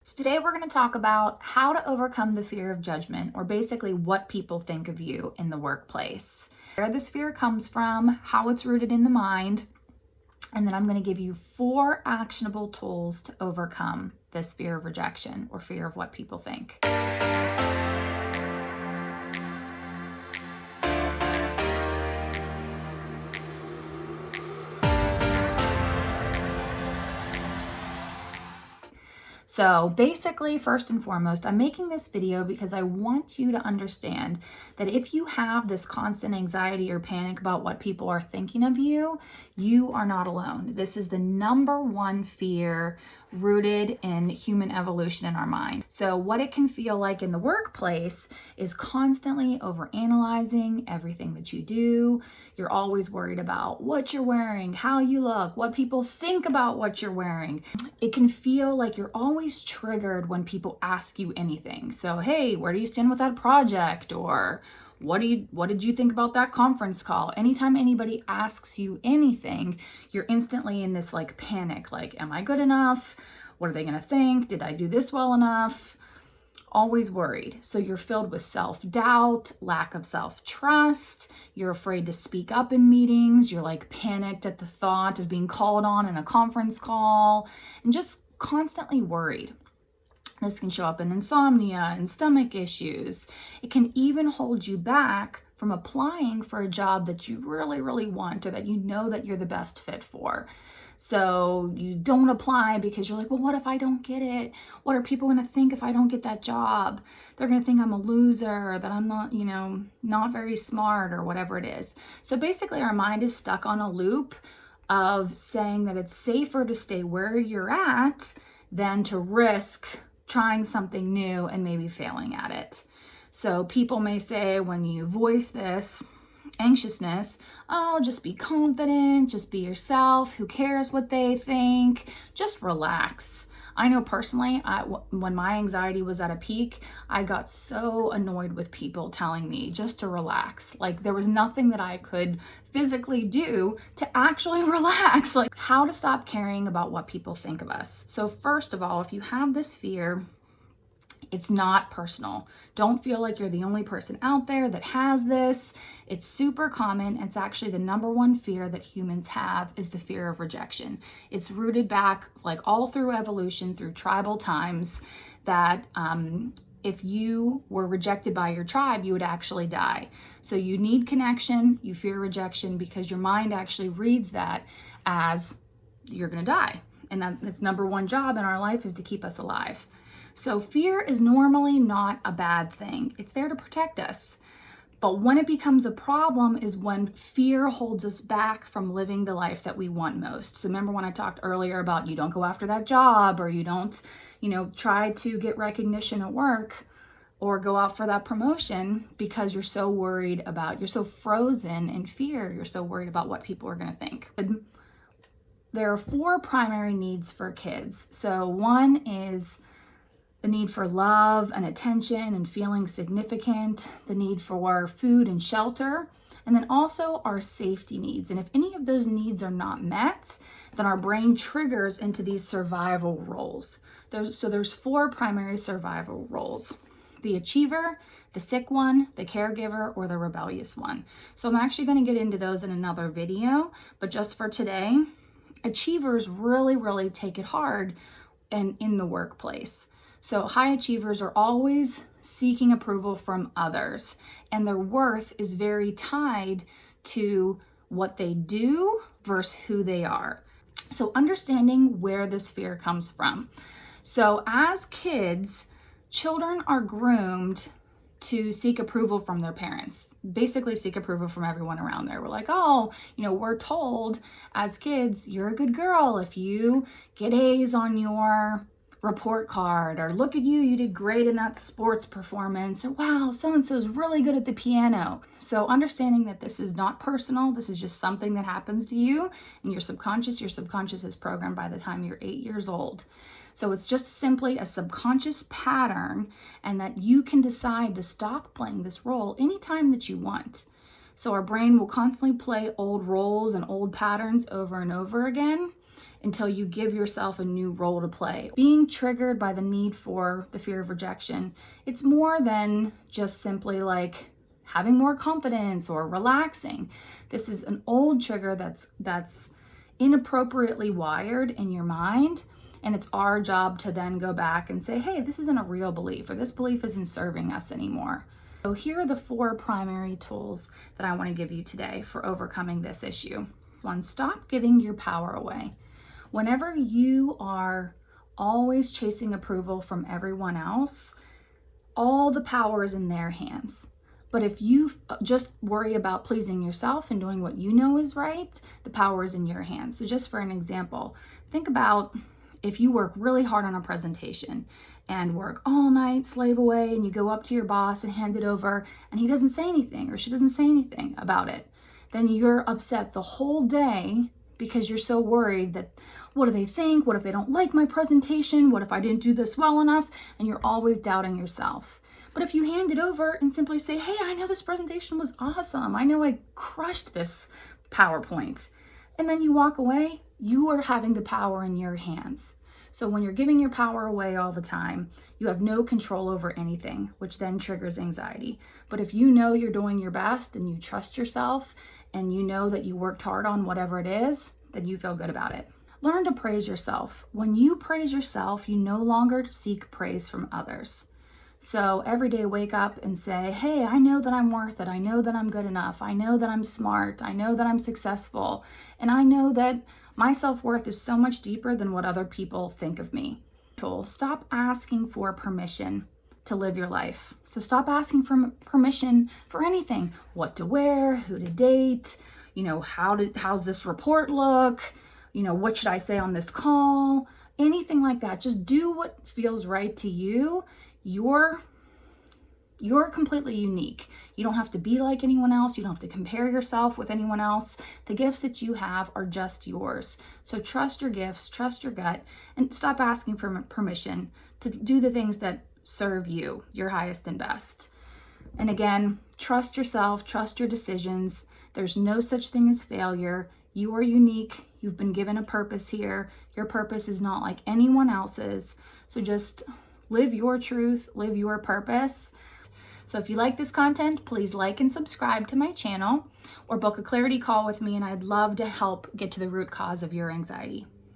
So today we're going to talk about how to overcome the fear of judgment, or basically what people think of you in the workplace. Where this fear comes from, how it's rooted in the mind, and then I'm going to give you 4 actionable tools to overcome this fear of rejection or fear of what people think. So basically, first and foremost, I'm making this video because I want you to understand that if you have this constant anxiety or panic about what people are thinking of you, you are not alone. This is the number one fear rooted in human evolution in our mind. So what it can feel like in the workplace is constantly overanalyzing everything that you do. You're always worried about what you're wearing, how you look, what people think about what you're wearing. It can feel like you're always triggered when people ask you anything. So, hey, where do you stand with that project? Or what did you think about that conference call? Anytime anybody asks you anything, you're instantly in this like panic, like, am I good enough? What are they gonna think? Did I do this well enough? Always worried. So you're filled with self-doubt, lack of self-trust. You're afraid to speak up in meetings. You're like panicked at the thought of being called on in a conference call and just constantly worried. This can show up in insomnia and stomach issues. It can even hold you back from applying for a job that you really, really want or that you know that you're the best fit for. So you don't apply because you're like, well, what if I don't get it? What are people going to think if I don't get that job? They're going to think I'm a loser, that I'm not, not very smart or whatever it is. So basically our mind is stuck on a loop of saying that it's safer to stay where you're at than to risk trying something new and maybe failing at it. So people may say when you voice this anxiousness, oh, just be confident, just be yourself, who cares what they think, just relax. I know personally, when my anxiety was at a peak, I got so annoyed with people telling me just to relax. Like there was nothing that I could physically do to actually relax. Like how to stop caring about what people think of us. So first of all, if you have this fear, it's not personal. Don't feel like you're the only person out there that has this. It's super common. It's actually the number one fear that humans have is the fear of rejection. It's rooted back like all through evolution, through tribal times, that if you were rejected by your tribe, you would actually die. So you need connection, you fear rejection because your mind actually reads that as you're gonna die. And its number one job in our life is to keep us alive. So fear is normally not a bad thing. It's there to protect us. But when it becomes a problem is when fear holds us back from living the life that we want most. So remember when I talked earlier about you don't go after that job, or you don't, try to get recognition at work or go out for that promotion because you're so worried about, you're so frozen in fear. You're so worried about what people are going to think. There are 4 primary needs for kids. So one is the need for love and attention and feeling significant, the need for food and shelter, and then also our safety needs. And if any of those needs are not met, then our brain triggers into these survival roles. There's 4 primary survival roles: the achiever, the sick one, the caregiver, or the rebellious one. So I'm actually going to get into those in another video, but just for today, achievers really, really take it hard and in the workplace. So high achievers are always seeking approval from others, and their worth is very tied to what they do versus who they are. So understanding where this fear comes from. So as kids, children are groomed to seek approval from their parents, basically seek approval from everyone around there. We're like, oh, we're told as kids, you're a good girl if you get A's on your report card, or look at you did great in that sports performance, or wow, so-and-so is really good at the piano. So understanding that this is not personal, this is just something that happens to you and your subconscious is programmed by the time you're 8 years old. So it's just simply a subconscious pattern, and that you can decide to stop playing this role anytime that you want. So our brain will constantly play old roles and old patterns over and over again. until you give yourself a new role to play. Being triggered by the need for the fear of rejection, it's more than just simply like having more confidence or relaxing. This is an old trigger that's inappropriately wired in your mind, and it's our job to then go back and say, hey, this isn't a real belief, or this belief isn't serving us anymore. So here are the 4 primary tools that I want to give you today for overcoming this issue. 1, stop giving your power away. Whenever you are always chasing approval from everyone else, all the power is in their hands. But if you just worry about pleasing yourself and doing what you know is right, the power is in your hands. So just for an example, think about if you work really hard on a presentation and work all night, slave away, and you go up to your boss and hand it over, and he doesn't say anything or she doesn't say anything about it, then you're upset the whole day because you're so worried that, what do they think? What if they don't like my presentation? What if I didn't do this well enough? And you're always doubting yourself. But if you hand it over and simply say, hey, I know this presentation was awesome. I know I crushed this PowerPoint. And then you walk away, you are having the power in your hands. So when you're giving your power away all the time, you have no control over anything, which then triggers anxiety. But if you know you're doing your best and you trust yourself and you know that you worked hard on whatever it is, then you feel good about it. Learn to praise yourself. When you praise yourself, you no longer seek praise from others. So every day wake up and say, hey, I know that I'm worth it. I know that I'm good enough. I know that I'm smart. I know that I'm successful. And I know that my self-worth is so much deeper than what other people think of me. Stop asking for permission to live your life. So stop asking for permission for anything. What to wear, who to date, how's this report look? What should I say on this call? Anything like that. Just do what feels right to you. You're completely unique. You don't have to be like anyone else. You don't have to compare yourself with anyone else. The gifts that you have are just yours. So trust your gifts, trust your gut, and stop asking for permission to do the things that serve you, your highest and best. And again, trust yourself, trust your decisions. There's no such thing as failure. You are unique. You've been given a purpose here. Your purpose is not like anyone else's. So just live your truth, live your purpose. So if you like this content, please like and subscribe to my channel or book a clarity call with me, and I'd love to help get to the root cause of your anxiety.